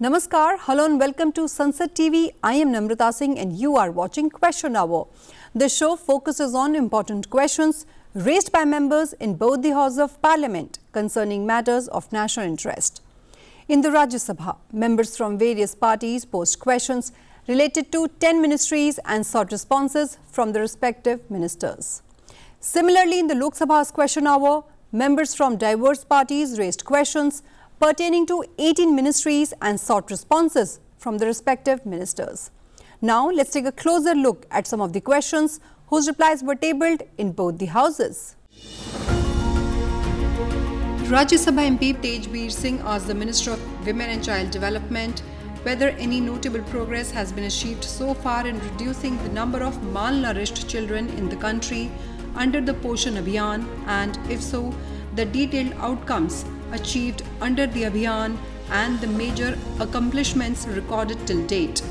Namaskar, hello and welcome to Sunset TV. I am Namrata Singh and you are watching Question Hour. This show focuses on important questions raised by members in both the Houses of Parliament concerning matters of national interest. In the Rajya Sabha, members from various parties posed questions related to 10 ministries and sought responses from the respective ministers. Similarly, in the Lok Sabha's Question Hour, members from diverse parties raised questions pertaining to 18 ministries and sought responses from the respective ministers. Now, let's take a closer look at some of the questions whose replies were tabled in both the houses. Rajya Sabha MP Tejveer Singh asked the Minister of Women and Child Development whether any notable progress has been achieved so far in reducing the number of malnourished children in the country under the Poshan Abhiyan, and if so, the detailed outcomes achieved under the Abhiyan and the major accomplishments recorded till date.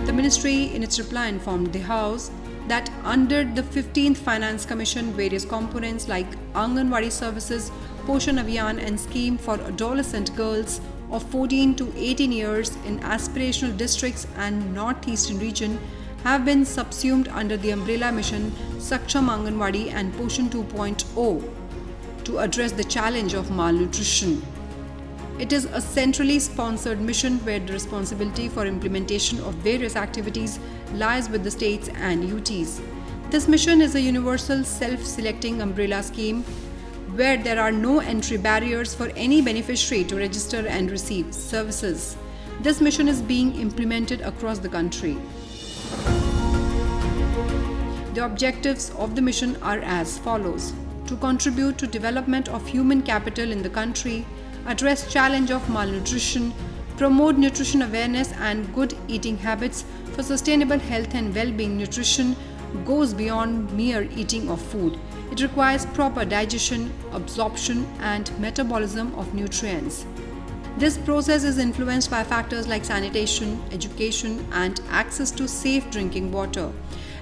The ministry in its reply informed the House that under the 15th Finance Commission, various components like Anganwadi services, Poshan Abhiyan and scheme for adolescent girls of 14 to 18 years in aspirational districts and northeastern region have been subsumed under the umbrella mission Saksham Anganwadi and Poshan 2.0 to address the challenge of malnutrition. It is a centrally sponsored mission where the responsibility for implementation of various activities lies with the states and UTs. This mission is a universal self-selecting umbrella scheme where there are no entry barriers for any beneficiary to register and receive services. This mission is being implemented across the country. The objectives of the mission are as follows: to contribute to development of human capital in the country, address challenge of malnutrition, promote nutrition awareness and good eating habits for sustainable health and well-being. Nutrition goes beyond mere eating of food. It requires proper digestion, absorption and metabolism of nutrients. This process is influenced by factors like sanitation, education and access to safe drinking water.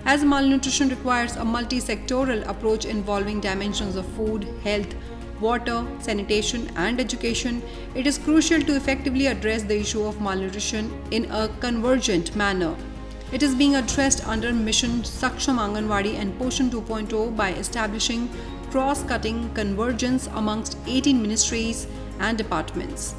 As malnutrition requires a multi-sectoral approach involving dimensions of food, health, water, sanitation and education, it is crucial to effectively address the issue of malnutrition in a convergent manner. It is being addressed under Mission Saksham Anganwadi and Poshan 2.0 by establishing cross-cutting convergence amongst 18 ministries and departments.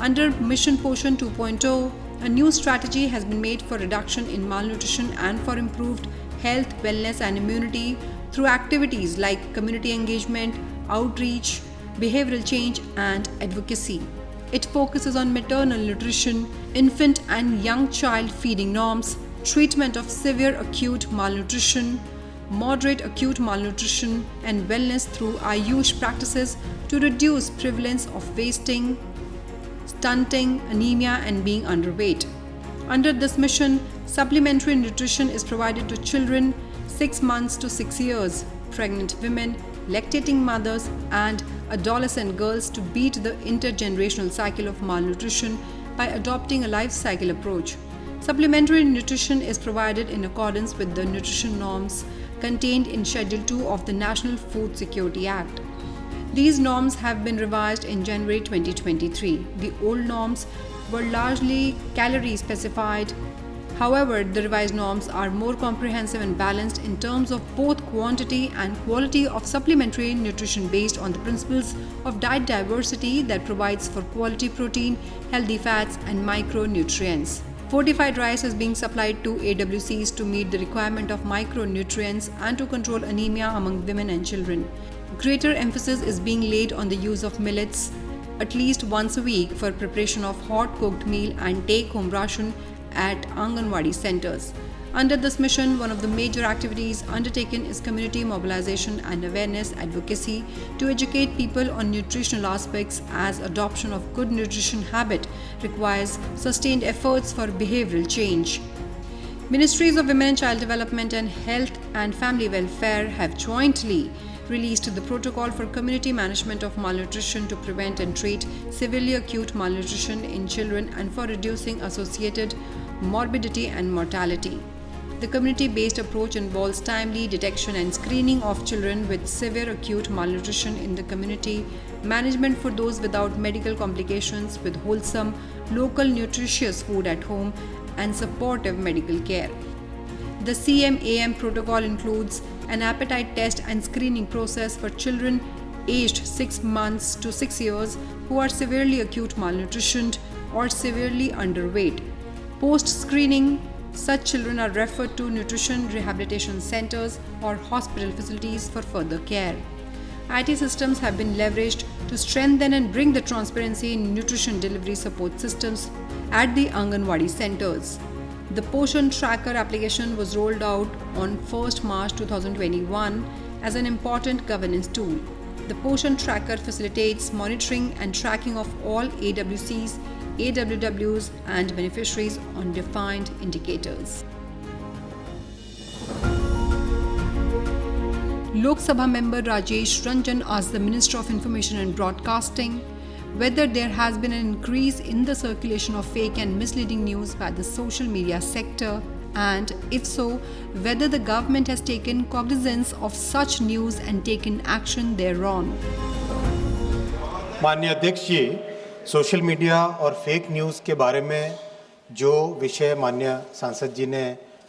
Under Mission Poshan 2.0, a new strategy has been made for reduction in malnutrition and for improved health, wellness and immunity through activities like community engagement, outreach, behavioral change and advocacy. It focuses on maternal nutrition, infant and young child feeding norms, treatment of severe acute malnutrition, moderate acute malnutrition and wellness through Ayush practices to reduce prevalence of wasting, stunting, anemia and being underweight. Under this mission, supplementary nutrition is provided to children 6 months to 6 years, pregnant women, lactating mothers and adolescent girls to beat the intergenerational cycle of malnutrition by adopting a life cycle approach. Supplementary nutrition is provided in accordance with the nutrition norms contained in Schedule 2 of the National Food Security Act. These norms have been revised in January 2023. The old norms were largely calorie specified. However, the revised norms are more comprehensive and balanced in terms of both quantity and quality of supplementary nutrition based on the principles of diet diversity that provides for quality protein, healthy fats and micronutrients. Fortified rice is being supplied to AWCs to meet the requirement of micronutrients and to control anemia among women and children. Greater emphasis is being laid on the use of millets at least once a week for preparation of hot cooked meal and take-home ration at Anganwadi centers. Under this mission, one of the major activities undertaken is community mobilization and awareness advocacy to educate people on nutritional aspects, as adoption of good nutrition habit requires sustained efforts for behavioral change. Ministries of Women and Child Development and Health and Family Welfare have jointly released the protocol for community management of malnutrition to prevent and treat severely acute malnutrition in children and for reducing associated morbidity and mortality. The community-based approach involves timely detection and screening of children with severe acute malnutrition in the community, management for those without medical complications with wholesome, local nutritious food at home, and supportive medical care. The CMAM protocol includes an appetite test and screening process for children aged 6 months to 6 years who are severely acute malnutritioned or severely underweight. Post-screening, such children are referred to nutrition rehabilitation centers or hospital facilities for further care. IT systems have been leveraged to strengthen and bring the transparency in nutrition delivery support systems at the Anganwadi centers. The Poshan Tracker application was rolled out on 1st March 2021 as an important governance tool. The Poshan Tracker facilitates monitoring and tracking of all AWCs, AWWs, and beneficiaries on defined indicators. Lok Sabha member Rajesh Ranjan asked the Minister of Information and Broadcasting whether there has been an increase in the circulation of fake and misleading news by the social media sector, and if so, whether the government has taken cognizance of such news and taken action thereon. माननीय अध्यक्ष जी, social media और fake news के बारे में जो विषय माननीय सांसद जी ने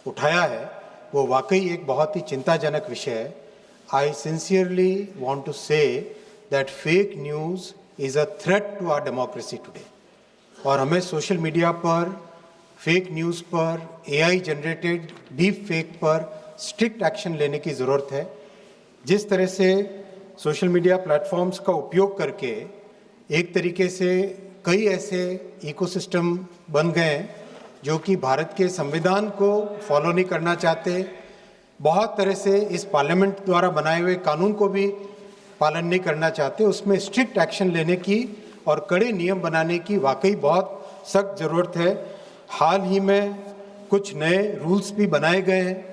उठाया है वो वाकई एक बहुत ही चिंताजनक विषय है. I sincerely want to say that fake news is a threat to our democracy today. और हमें सोशल मीडिया पर फेक न्यूज़ पर AI जनरेटेड डीप फेक पर स्ट्रिक्ट एक्शन लेने की ज़रूरत है. जिस तरह से सोशल मीडिया प्लेटफॉर्म्स का उपयोग करके एक तरीके से कई ऐसे इकोसिस्टम बन गए हैं जो कि भारत के संविधान को फॉलो नहीं करना चाहते, बहुत तरह से इस पार्लियामेंट द्वारा बनाए हुए कानून को भी पालन नहीं करना चाहते. उसमें स्ट्रिक्ट एक्शन लेने की और कड़े नियम बनाने की वाकई बहुत सख्त ज़रूरत है. हाल ही में कुछ नए रूल्स भी बनाए गए हैं.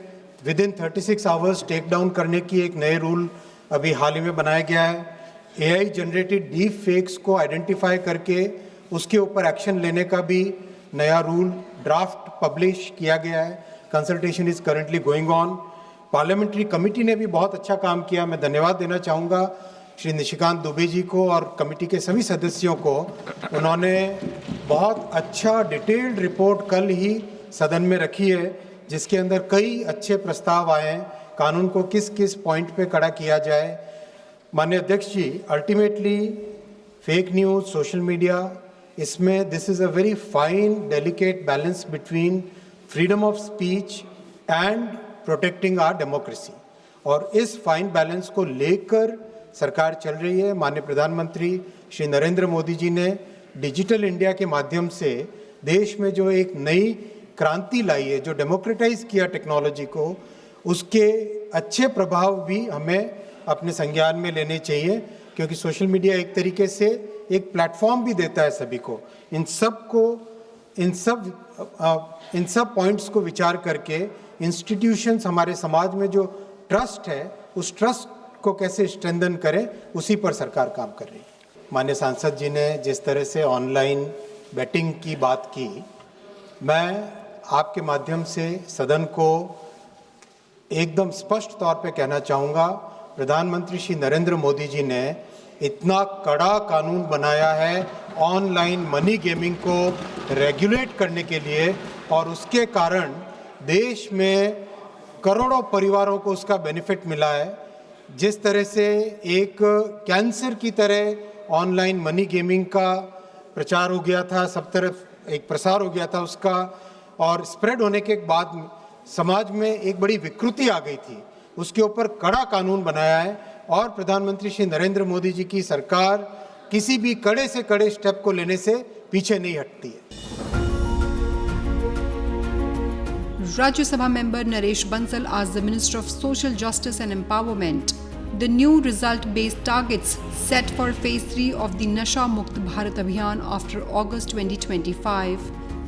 Within 36 hours take down करने की एक नए रूल अभी हाल ही में बनाया गया है. AI जनरेटेड डीप फेक्स को आइडेंटिफाई करके उसके ऊपर एक्शन लेने का भी नया रूल ड्राफ्ट पब्लिश किया गया है. Consultation is currently going on. Parliamentary committee ने भी बहुत अच्छा काम किया. मैं धन्यवाद देना चाहूँगा श्री निशिकांत दुबे जी को और कमेटी के सभी सदस्यों को. उन्होंने बहुत अच्छा डिटेल्ड रिपोर्ट कल ही सदन में रखी है जिसके अंदर कई अच्छे प्रस्ताव आए हैं कानून को किस किस पॉइंट पे कड़ा किया जाए. माननीय अध्यक्ष जी, ultimately fake news, social media, इसमें this is a very fine delicate balance between freedom of speech and protecting our democracy. और इस फाइन बैलेंस को लेकर सरकार चल रही है. माननीय प्रधानमंत्री श्री नरेंद्र मोदी जी ने डिजिटल इंडिया के माध्यम से देश में जो एक नई क्रांति लाई है, जो डेमोक्रेटाइज किया टेक्नोलॉजी को, उसके अच्छे प्रभाव भी हमें अपने संज्ञान में लेने चाहिए क्योंकि सोशल मीडिया एक तरीके से एक प्लेटफॉर्म भी देता है सभी को. इन सब पॉइंट्स को विचार करके इंस्टीट्यूशंस, हमारे समाज में जो ट्रस्ट है उस ट्रस्ट को कैसे स्ट्रेंथन करें उसी पर सरकार काम कर रही है. माननीय सांसद जी ने जिस तरह से ऑनलाइन बेटिंग की बात की, मैं आपके माध्यम से सदन को एकदम स्पष्ट तौर पे कहना चाहूँगा, प्रधानमंत्री श्री नरेंद्र मोदी जी ने इतना कड़ा कानून बनाया है ऑनलाइन मनी गेमिंग को रेगुलेट करने के लिए और उसके कारण देश में करोड़ों परिवारों को उसका बेनिफिट मिला है. जिस तरह से एक कैंसर की तरह ऑनलाइन मनी गेमिंग का प्रचार हो गया था, सब तरफ एक प्रसार हो गया था उसका, और स्प्रेड होने के बाद समाज में एक बड़ी विकृति आ गई थी. उसके ऊपर कड़ा कानून बनाया है और प्रधानमंत्री श्री नरेंद्र मोदी जी की सरकार किसी भी कड़े से कड़े स्टेप को लेने से पीछे नहीं हटती है. Rajya Sabha member Naresh Bansal asked the Minister of Social Justice and Empowerment the new result-based targets set for Phase 3 of the Nasha Mukt Bharat Abhiyan after August 2025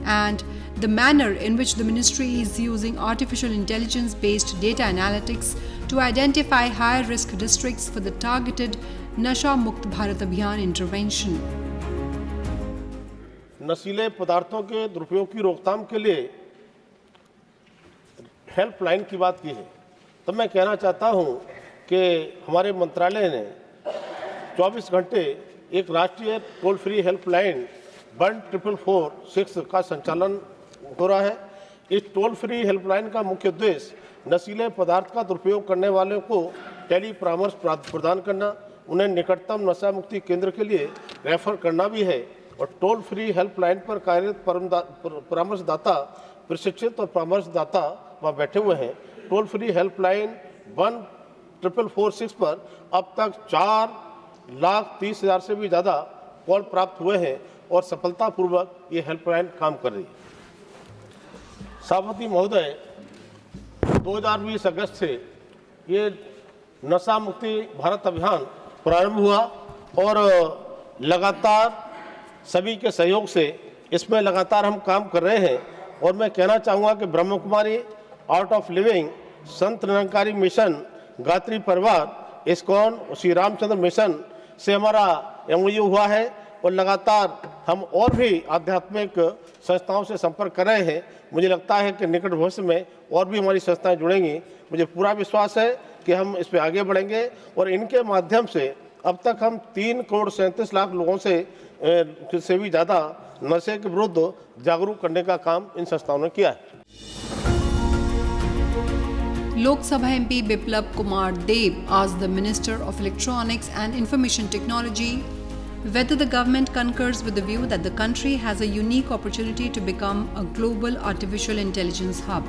and the manner in which the ministry is using artificial intelligence-based data analytics to identify high-risk districts for the targeted Nasha Mukt Bharat Abhiyan intervention. नशीले पदार्थों के दुरुपयोग की रोकथाम के लिए helpline की बात की है, तो मैं कहना चाहता हूं कि हमारे मंत्रालय ने 24 घंटे एक राष्ट्रीय टोल फ्री हेल्पलाइन 14446 का संचालन हो रहा है। इस टोल फ्री हेल्पलाइन का मुख्य उद्देश्य नशीले पदार्थ का दुरुपयोग करने वालों को टेली परामर्श प्रदान करना, उन्हें निकटतम नशा मुक्ति केंद्र के लिए रेफर करना भी है। और टोल फ्री हेल्पलाइन पर कार्यरत परामर्शदाता प्रशिक्षित और परामर्शदाता वहाँ बैठे हुए हैं। टोल फ्री हेल्पलाइन 14446 पर अब तक 4,30,000 से भी ज़्यादा कॉल प्राप्त हुए हैं और सफलतापूर्वक ये हेल्पलाइन काम कर रही है। सभापति महोदय, 2020 अगस्त से ये नशा मुक्ति भारत अभियान प्रारंभ हुआ और लगातार सभी के सहयोग से इसमें लगातार हम काम कर रहे हैं। और मैं कहना चाहूँगा कि Brahma Kumari, art of living, Sant Nirankari mission, Gayatri परिवार, इस्कॉन, श्री रामचंद्र मिशन से हमारा MOU हुआ है और लगातार हम और भी आध्यात्मिक संस्थाओं से संपर्क कर रहे हैं। मुझे लगता है कि निकट भविष्य में और भी हमारी संस्थाएं जुड़ेंगी। मुझे पूरा विश्वास है कि हम इस पर आगे बढ़ेंगे और इनके माध्यम से अब तक हम 3,37,00,000 लोगों से भी ज़्यादा नशे के विरुद्ध जागरूक करने का काम इन संस्थाओं ने किया है। Loksaभा MP Biplab Kumar Deb asked the Minister of Electronics and Information Technology whether the government concurs with the view that the country has a unique opportunity to become a global artificial intelligence hub.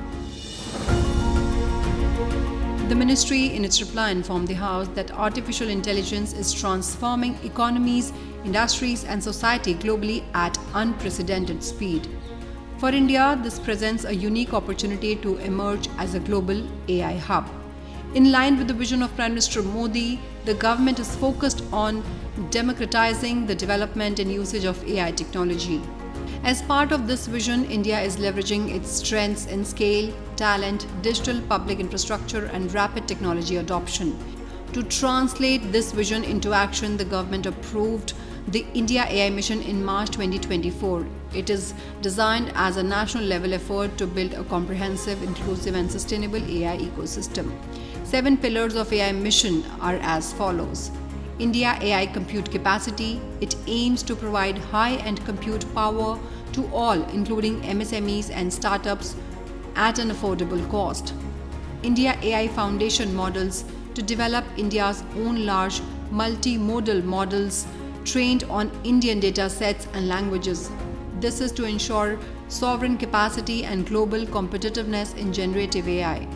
The ministry, in its reply, informed the House that artificial intelligence is transforming economies, industries, and society globally at unprecedented speed. For India, this presents a unique opportunity to emerge as a global AI hub. In line with the vision of Prime Minister Modi, the government is focused on democratizing the development and usage of AI technology. As part of this vision, India is leveraging its strengths in scale, talent, digital public infrastructure, and rapid technology adoption. To translate this vision into action, the government approved the India AI Mission in March 2024. It is designed as a national level effort to build a comprehensive, inclusive, and sustainable AI ecosystem. 7 pillars of AI mission are as follows. India AI compute capacity. It aims to provide high-end compute power to all, including MSMEs and startups, at an affordable cost. India AI Foundation models to develop India's own large multimodal models trained on Indian data sets and languages. This is to ensure sovereign capacity and global competitiveness in generative AI.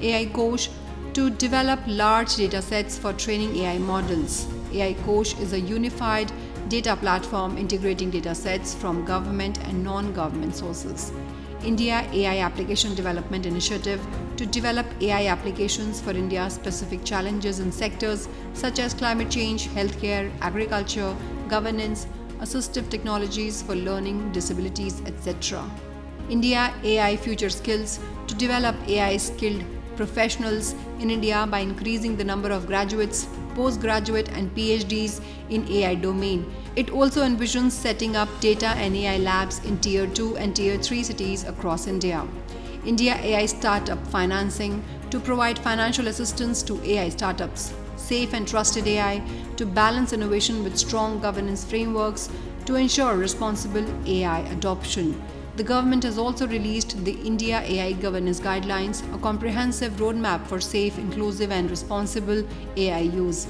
AI Kosh to develop large data sets for training AI models. AI Kosh is a unified data platform integrating data sets from government and non-government sources. India AI Application Development Initiative to develop AI applications for India's specific challenges in sectors such as climate change, healthcare, agriculture, governance, assistive technologies for learning, disabilities, etc. India AI Future Skills to develop AI skilled professionals in India by increasing the number of graduates, postgraduate and PhDs in AI domain. It also envisions setting up data and AI labs in Tier 2 and Tier 3 cities across India. India AI Startup Financing to provide financial assistance to AI startups. Safe and trusted AI to balance innovation with strong governance frameworks to ensure responsible AI adoption. The government has also released the India AI Governance Guidelines, a comprehensive roadmap for safe, inclusive, and responsible AI use.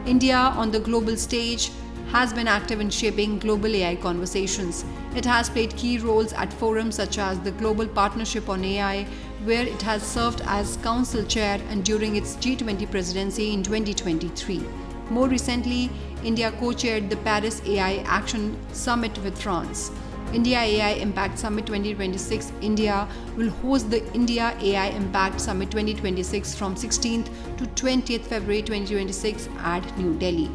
India on the global stage has been active in shaping global AI conversations. It has played key roles at forums such as the Global Partnership on AI, where it has served as Council Chair, and during its G20 presidency in 2023. More recently, India co-chaired the Paris AI Action Summit with France. India AI Impact Summit 2026 India will host the India AI Impact Summit 2026 from 16th to 20th February 2026 at New Delhi.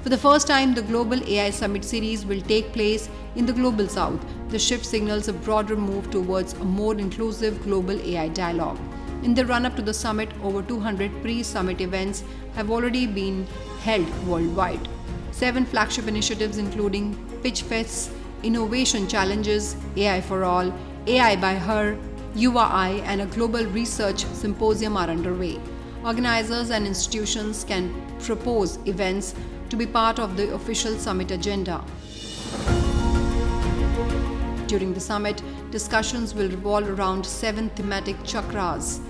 For the first time, the Global AI Summit series will take place in the Global South. The shift signals a broader move towards a more inclusive global AI dialogue. In the run-up to the summit, over 200 pre-summit events have already been held worldwide. 7 flagship initiatives including Pitch Fests, Innovation Challenges, AI for All, AI by Her, URI, and a global research symposium are underway. Organizers and institutions can propose events to be part of the official summit agenda. During the summit, discussions will revolve around 7 thematic chakras: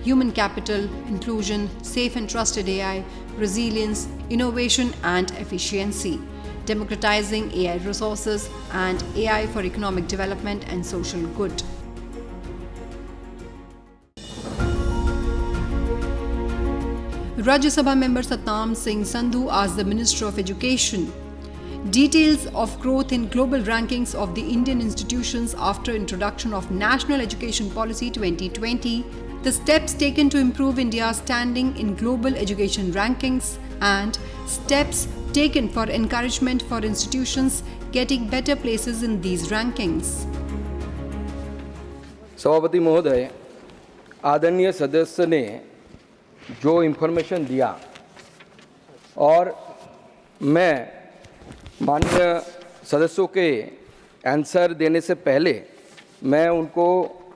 human capital, inclusion, safe and trusted AI, resilience, innovation and efficiency, democratizing AI resources, and AI for economic development and social good. Rajya Sabha member Satnam Singh Sandhu asked the Minister of Education details of growth in global rankings of the Indian institutions after introduction of National Education Policy 2020, the steps taken to improve India's standing in global education rankings, and steps taken for encouragement for institutions getting better places in these rankings. सभापति महोदय, आदरणीय सदस्य ने जो information दिया और मैं माननीय सदस्यों के आंसर देने से पहले मैं उनको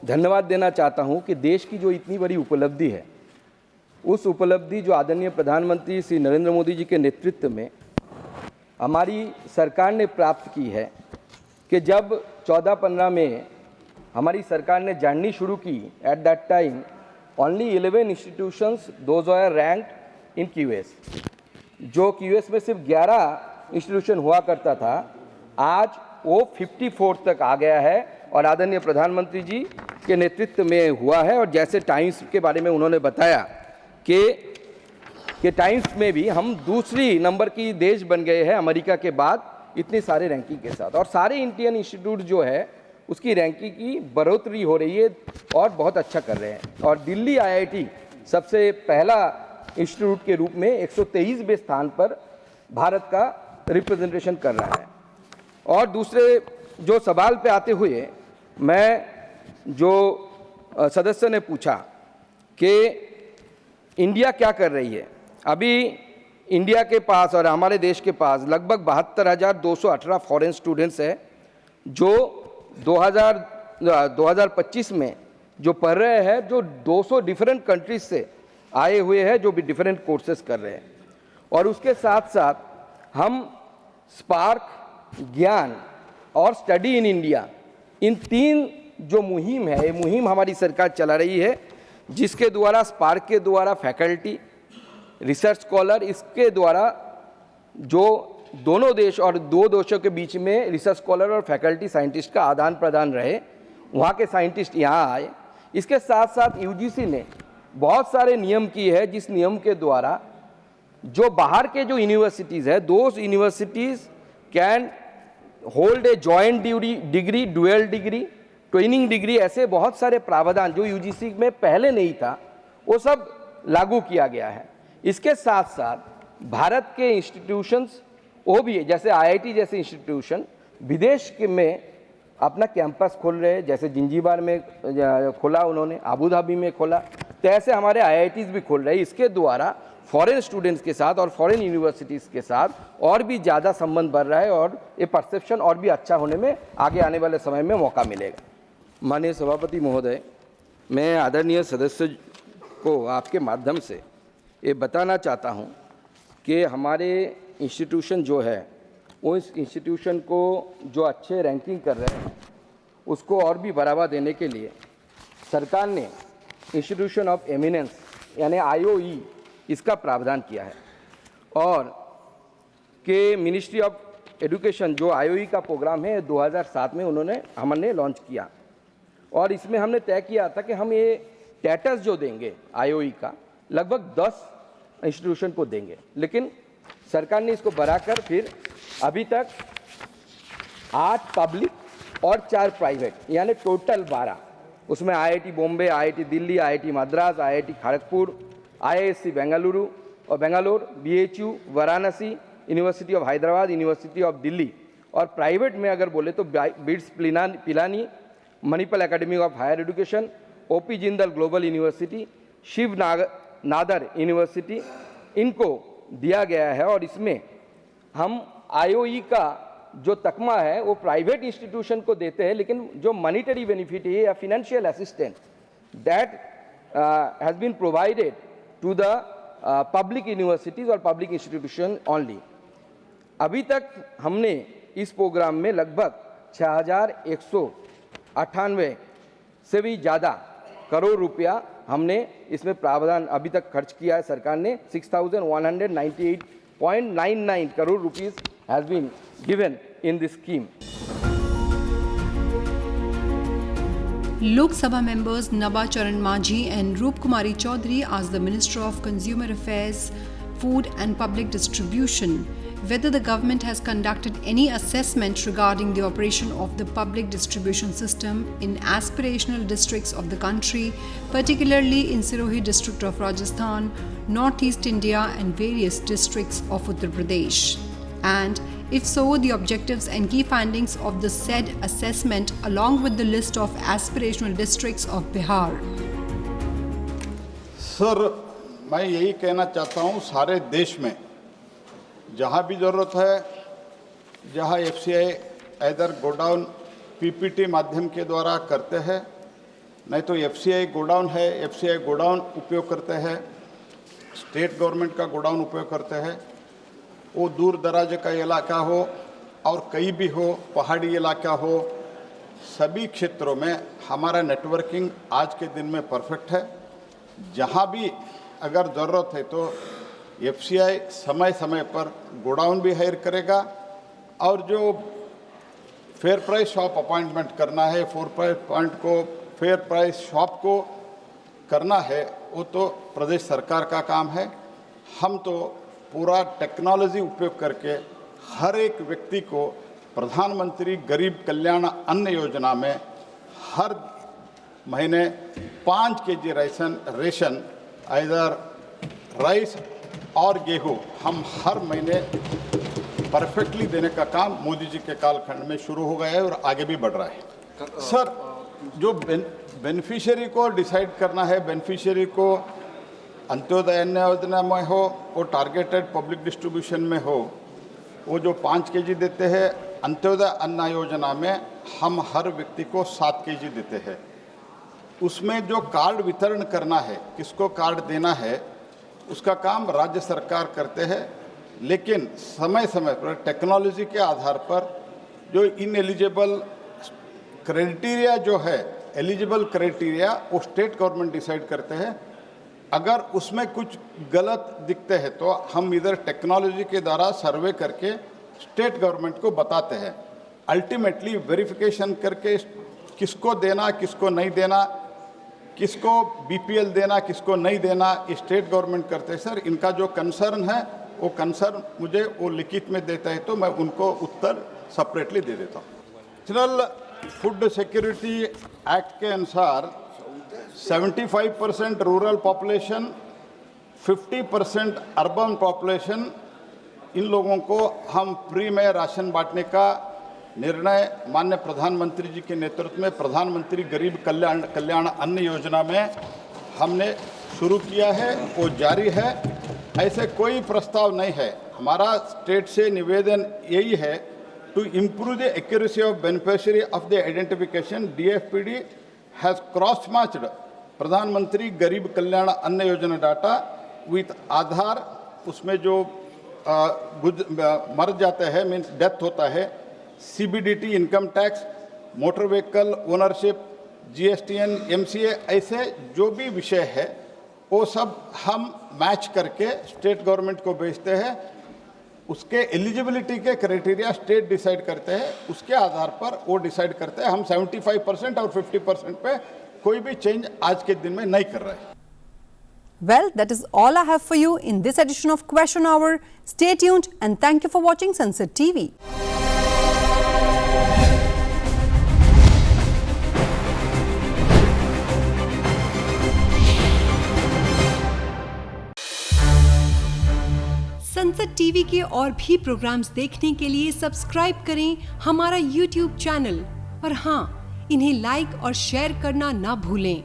धन्यवाद देना चाहता हूं कि देश की जो इतनी बड़ी उपलब्धि है, उस उपलब्धि जो आदरणीय प्रधानमंत्री श्री नरेंद्र मोदी जी के नेतृत्व में हमारी सरकार ने प्राप्त की है कि जब 14-15 में हमारी सरकार ने जाननी शुरू की, at that time only 11 institutions those are ranked in QS, जो QS में सिर्फ 11 इंस्टीट्यूशन हुआ करता था, आज वो 54 तक आ गया है और आदरणीय प्रधानमंत्री जी के नेतृत्व में हुआ है। और जैसे टाइम्स के बारे में उन्होंने बताया कि टाइम्स में भी हम दूसरी नंबर की देश बन गए हैं अमेरिका के बाद इतनी सारे रैंकिंग के साथ, और सारे इंडियन इंस्टीट्यूट जो है उसकी रैंकिंग की बढ़ोतरी हो रही है और बहुत अच्छा कर रहे हैं। और दिल्ली IIT सबसे पहला इंस्टीट्यूट के रूप में 123वें स्थान पर भारत का रिप्रेजेंटेशन कर रहा है। और दूसरे जो सवाल पे आते हुए मैं जो सदस्य ने पूछा कि इंडिया क्या कर रही है, अभी इंडिया के पास और हमारे देश के पास लगभग 72,218 फॉरेन स्टूडेंट्स हैं जो 2025 में जो पढ़ रहे हैं, जो 200 डिफरेंट कंट्रीज से आए हुए हैं, जो भी डिफरेंट कोर्सेज कर रहे हैं। और उसके साथ साथ हम स्पार्क, ज्ञान और स्टडी इन इंडिया, इन 3 जो मुहिम है, ये मुहिम हमारी सरकार चला रही है, जिसके द्वारा स्पार्क के द्वारा फैकल्टी, रिसर्च स्कॉलर, इसके द्वारा जो दोनों देश और 2 देशों के बीच में रिसर्च स्कॉलर और फैकल्टी साइंटिस्ट का आदान प्रदान रहे, वहाँ के साइंटिस्ट यहाँ आए। इसके साथ साथ UGC ने बहुत सारे नियम किए हैं, जिस नियम के द्वारा जो बाहर के जो यूनिवर्सिटीज़ है, those universities can hold a joint degree, dual degree, training degree, ऐसे बहुत सारे प्रावधान जो UGC में पहले नहीं था वो सब लागू किया गया है। इसके साथ साथ भारत के इंस्टीट्यूशंस वो भी है, जैसे IIT जैसे इंस्टीट्यूशन विदेश के में अपना कैंपस खोल रहे हैं, जैसे जिंजीबार में खोला उन्होंने, आबू धाबी में खोला, तो ऐसे हमारे IITs भी खोल रहे हैं। इसके द्वारा फॉरेन स्टूडेंट्स के साथ और फॉरेन यूनिवर्सिटीज़ के साथ और भी ज़्यादा संबंध बढ़ रहा है और ये परसेप्शन और भी अच्छा होने में आगे आने वाले समय में मौका मिलेगा। माननीय सभापति महोदय, मैं आदरणीय सदस्य को आपके माध्यम से ये बताना चाहता हूँ कि हमारे इंस्टीट्यूशन जो है, वो इस इंस्टीट्यूशन को जो अच्छे रैंकिंग कर रहे हैं उसको और भी बढ़ावा देने के लिए सरकार ने इंस्टीट्यूशन ऑफ एमिनेंस यानी IOE इसका प्रावधान किया है। और के मिनिस्ट्री ऑफ एजुकेशन जो IOE का प्रोग्राम है 2007 में हमने लॉन्च किया, और इसमें हमने तय किया था कि हम ये स्टेटस जो देंगे IOE का लगभग 10 इंस्टीट्यूशन को देंगे, लेकिन सरकार ने इसको बढ़ाकर फिर अभी तक 8 पब्लिक और 4 प्राइवेट यानी टोटल 12, उसमें IIT Bombay, IIT Delhi, IIT Madras, IIT Kharagpur, IISc Bengaluru और Bangalore, BHU Varanasi, university of Hyderabad, university of Delhi, और प्राइवेट में अगर बोले तो BITS Pilani, Manipal academy of higher education, OP Jindal global university, Shiv Nadar university, इनको दिया गया है। और इसमें हम IOE का जो तकमा है वो प्राइवेट इंस्टीट्यूशन को देते हैं, लेकिन जो मॉनिटरी बेनिफिट है या financial assistance that has been provided to the public universities और पब्लिक इंस्टीट्यूशन ओनली। अभी तक हमने इस प्रोग्राम में लगभग 6,198 से भी ज़्यादा करोड़ रुपया हमने इसमें प्रावधान अभी तक खर्च किया है। सरकार ने 6,198.99 crore rupees has been given in this scheme. Lok Sabha members Naba Charan Majhi and Roop Kumari Chaudhary asked the Minister of Consumer Affairs, Food and Public Distribution whether the government has conducted any assessment regarding the operation of the public distribution system in aspirational districts of the country, particularly in Sirohi district of Rajasthan, Northeast India and various districts of Uttar Pradesh. And if so, the objectives and key findings of the said assessment along with the list of aspirational districts of Bihar. Sir, मैं यही कहना चाहता हूँ, सारे देश में जहाँ भी ज़रूरत है, जहाँ एफसीआई इधर गोडाउन पीपीटी माध्यम के द्वारा करते हैं, नहीं तो एफसीआई गोडाउन है, एफसीआई गोडाउन उपयोग करते हैं, स्टेट गवर्नमेंट का गोडाउन उपयोग करते हैं। वो दूर दराज का इलाका हो और कहीं भी हो, पहाड़ी इलाका हो, सभी क्षेत्रों में हमारा नेटवर्किंग आज के दिन में परफेक्ट है। जहाँ भी अगर ज़रूरत है तो एफसीआई समय समय पर गोडाउन भी हायर करेगा और जो फेयर प्राइस शॉप अपॉइंटमेंट करना है, फेयर प्राइस शॉप को करना है, वो तो प्रदेश सरकार का काम है। हम तो पूरा टेक्नोलॉजी उपयोग करके हर एक व्यक्ति को प्रधानमंत्री गरीब कल्याण अन्न योजना में हर महीने 5 केजी रेशन इधर राइस और गेहूँ हम हर महीने परफेक्टली देने का काम मोदी जी के कालखंड में शुरू हो गया है और आगे भी बढ़ रहा है। सर, जो बेनिफिशियरी को डिसाइड करना है, बेनिफिशियरी को अंत्योदय अन्न योजना में हो, वो टारगेटेड पब्लिक डिस्ट्रीब्यूशन में हो, वो जो 5 केजी देते हैं, अंत्योदय अन्न योजना में हम हर व्यक्ति को 7 केजी देते हैं। उसमें जो कार्ड वितरण करना है, किसको कार्ड देना है, उसका काम राज्य सरकार करते हैं, लेकिन समय समय पर टेक्नोलॉजी के आधार पर जो इनएलिजिबल क्राइटेरिया जो है, एलिजिबल क्राइटेरिया वो स्टेट गवर्नमेंट डिसाइड करते हैं। अगर उसमें कुछ गलत दिखते हैं तो हम इधर टेक्नोलॉजी के द्वारा सर्वे करके स्टेट गवर्नमेंट को बताते हैं। अल्टीमेटली वेरिफिकेशन करके किसको देना, किसको नहीं देना, किसको बीपीएल देना, किसको नहीं देना, स्टेट गवर्नमेंट करते हैं। सर, इनका जो कंसर्न है वो कंसर्न मुझे वो लिखित में देता है तो मैं उनको उत्तर सेपरेटली दे देता हूँ। नेशनल फूड सिक्योरिटी एक्ट के अनुसार 75% रूरल पॉपुलेशन, 50% अर्बन पॉपुलेशन, इन लोगों को हम फ्री में राशन बांटने का निर्णय माननीय प्रधानमंत्री जी के नेतृत्व में प्रधानमंत्री गरीब कल्याण अन्न योजना में हमने शुरू किया है, वो जारी है। ऐसे कोई प्रस्ताव नहीं है। हमारा स्टेट से निवेदन यही है to improve the accuracy of beneficiary of the identification. DFPD has cross matched Pradhan Mantri Garib कल्याण अन्न योजना डाटा विथ आधार। उसमें जो मर जाते हैं, मीन्स डेथ होता है, CBDT income tax, motor vehicle ownership, GSTN, MCA, ऐसे जो भी विषय है वो सब हम मैच करके स्टेट गवर्नमेंट को भेजते हैं। उसके एलिजिबिलिटी के क्राइटेरिया स्टेट डिसाइड करते हैं, उसके आधार पर वो डिसाइड करते हैं। हम 75% और 50% पे कोई भी चेंज आज के दिन में नहीं कर रहे हैं। Well, that is all I have for you in this edition of Question Hour. Stay tuned and thank you for watching Sunset TV. Sunset TV के और भी प्रोग्राम्स देखने के लिए सब्सक्राइब करें हमारा YouTube चैनल और हाँ, इन्हें लाइक और शेयर करना ना भूलें।